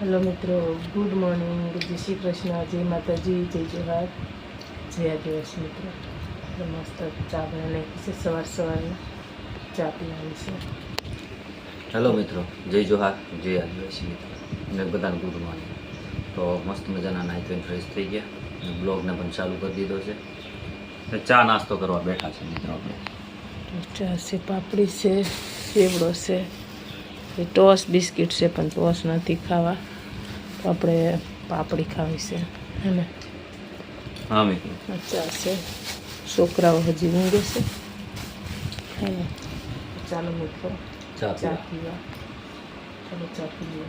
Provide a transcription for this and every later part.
Hello मित्रों, good morning, जय श्री कृष्ण, जय माता जी, जय जोहार, जय आदिवासी मित्रों। तो मस्त चा बनाने से सवार सवार में चा पीवानी से। हेलो मित्रों, जय जोहार, जय आदिवासी मित्रों ने बधाने गुड मॉर्निंग। तो मस्त मजाना नाई धोईने फ्रेश थई गया, ब्लॉग ने पण चालू कर दीधो छे। चा नास्तो करवा बैठा छे मित्रों। आपणे चा से पापड़ी से, सेवड़ो से, टोस्ट बिस्किट से, पण टोस्ट नहीं खावा तो આપણે પાપડી ખાવી છે હે ને। हाँ मित्रों, चा से છોકરાઓ હજી ઊંઘે છે હે ને। ચાલો મિત્રો चा ચા પીવા, ચાલો ચા પીએ।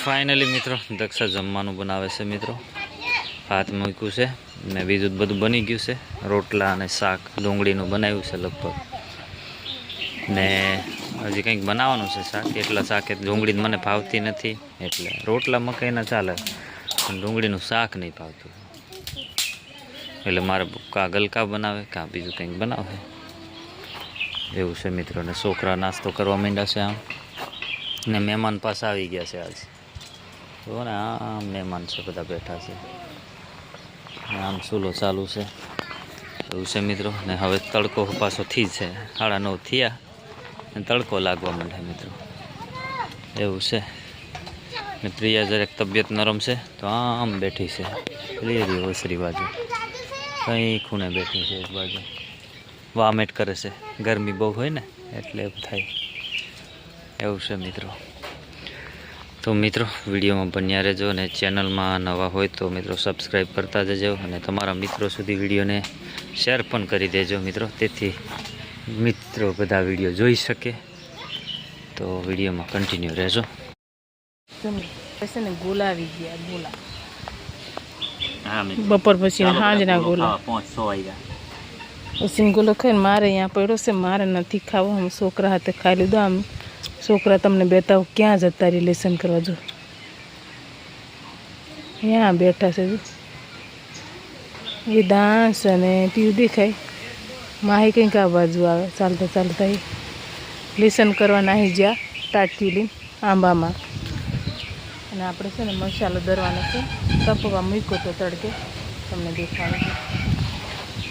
फाइनली मित्रों दक्षा जमवानुं बनावे छे मित्रों। भात मूक्युं छे ने बीजुं बधुं बनी गयुं छे। रोटला अने शाक डूंगळीनुं बनाव्युं छे लगभग, ने हजी कंईक बनाववानुं छे शाक। એટલા શાકે ડુંગળી મને ભાવતી નથી એટલે રોટલા મકાઈના ચાલે, પણ ડુંગળીનું શાક નહીં ભાવતું એટલે મારે કાં ગલકા બનાવે કાં બીજું કંઈક બનાવે એવું છે મિત્રો। ને છોકરા નાસ્તો કરવા માંડ્યા છે આમ, ને મહેમાન પાછા આવી ગયા છે આજ। જો ને આમ મહેમાન છે બધા બેઠા છે, આમ ચૂલો ચાલુ છે એવું છે મિત્રો। ને હવે તડકો પાછો થી છે, 9:30 થયા ને તડકો લાગવા માંડે મિત્રો એવું છે। ને પ્રિયા જરાક તબિયત નરમ છે તો આમ બેઠી છે લીરી ઓસરી બાજુ, કંઈ ખૂણે બેઠી છે એક બાજુ, વામેટ કરે છે। ગરમી બહુ હોય ને એટલે એવું થાય એવું છે મિત્રો। तो मित्रों वीडियो में बन्या रहो ने चेनल में नवा हो तो मित्रों सब्सक्राइब करता जजो और तमारा मित्रों सुधी वीडियो ने शेर पण करी देजो मित्रों, तेथी मित्रों बधा वीडियो जोई सके। तो वीडियो में कंटिन्यू रहेजो। गुलाबी गया गुला बपोर पछी हांजना गुला 5:00 वाग्या पछी गुलो खाई मारे यहाँ पड़ो से, मारे नहीं खाव, हम छोकरा हाथे खाई लीधो। आम छोकरा तमने बताओ क्या जता रही लेसन करवा, जो यहाँ बैठा से ये डांस ने टीवी देखाय माही कहीं का बाजू आवे चालता चालता ही लेसन करवा नहीं ज्या टाटकी आंबा में। અને આપણે છે ને મસાલો દરવાનો છે, તપવા મૂક્યો તો તડકે તમને દેખાડું।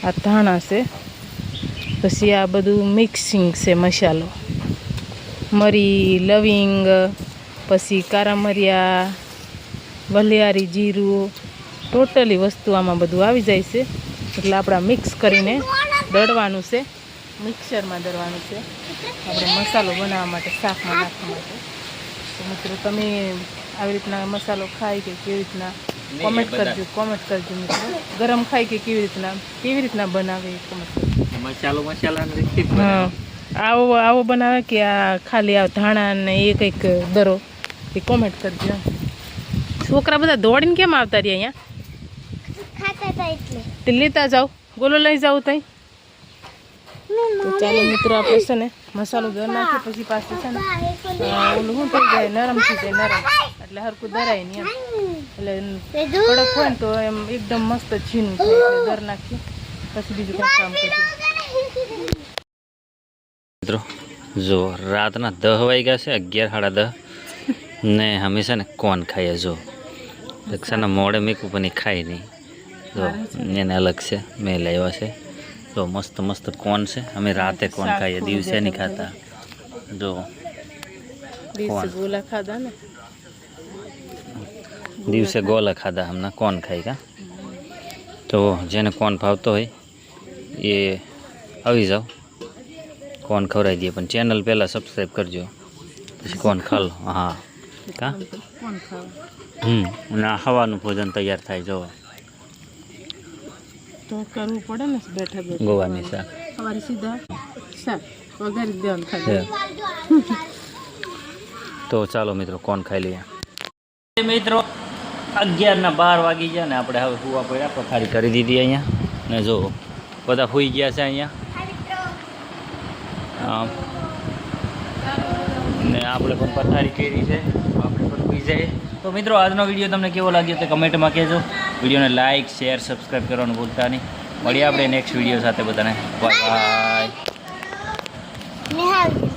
આ ધાણા છે, પછી આ બધું મિક્સિંગ છે મસાલો, મરી લવિંગ, પછી કારા મરિયા, વલિયારી જીરું, ટોટલી વસ્તુ આમાં બધું આવી જાય છે। એટલે આપણે મિક્સ કરીને દળવાનું છે, મિક્સરમાં દળવાનું છે આપણે મસાલો બનાવવા માટે, શાકમાં નાખવા માટે। તો મિત્રો તમે આવી રીતના મસાલો ખાઈ કે કેવી રીતના કોમેન્ટ કરજો મિત્રો। ગરમ ખાઈ કે કેવી રીતના બનાવે કોમેન્ટ કરજો। મસાલા हाँ आओ आओ बनावे कि आ खाली आ धाणा ने ये कंईक दरो ये कॉमेंट करजो। छोकरा बधा दौड़ीने केम आवता रह्या अहींया? खाता था એટલે તે લેતા જાવ, ગોલો લઈ જાવ તઈ। तो ચાલો મિત્રો આપણે છે ને મસાલો દર નાખી પછી પાછું છે ને ઓલું શું થઈ જાય, નરમ થઈ જાય, નરમ એટલે હરખું દરાય નહીં એમ, એટલે કડક હોય ને તો એમ એકદમ મસ્ત છીનું થાય। એટલે દર નાખી પછી બીજું કંઈ કામ કરજો मित्रों। जो रातना 10 वाग्या से 11 10 ने हमेशा ने कौन खाए जो दक्षा मोड़े मीकू पण खाई नहीं, जो एने अलग से मैं लाव्या से। तो मस्त मस्त कौन से हमें राते कौन खाइए, दिवसे नहीं खाता। जो દિવસે ગોલા ખાધા ને દિવસે ગોલા ખાધા હમણાં કોણ ખાઈ કા તો જેને કોણ ભાવતો હોય એ આવી જાઓ કોણ ખવડાવી દઈએ પણ ચેનલ પહેલાં સબસ્ક્રાઈબ કરજો પછી કોણ ખાલો હા કા કોણ ખાવા અને આ હવાનું ભોજન તૈયાર થાય જો તો કરવું પડે ને બેઠા બેઠા ગોવાની શાક સવારે સીધા શાક વઘારી દેવાનું છે. ખાલી તો ચાલો મિત્રો કોણ ખાઈ લઈએ મિત્રો 11:12 વાગી ગયા ને આપણે હવે હુવા પડ્યા પથારી કરી દીધી અહીંયા ને જો બધા સુઈ ગયા છે અહીંયા ને આપણે પણ પથારી કરી છે આપણે પણ સુઈ જાય તો મિત્રો આજનો વિડીયો તમને કેવો લાગ્યો તે કમેન્ટમાં કહેજો વિડીયોને લાઇક શેર સબસ્ક્રાઈબ કરવાનું ભૂલતા નહીં મળીએ આપણે નેક્સ્ટ વિડીયો સાથે બધાને બાય બાય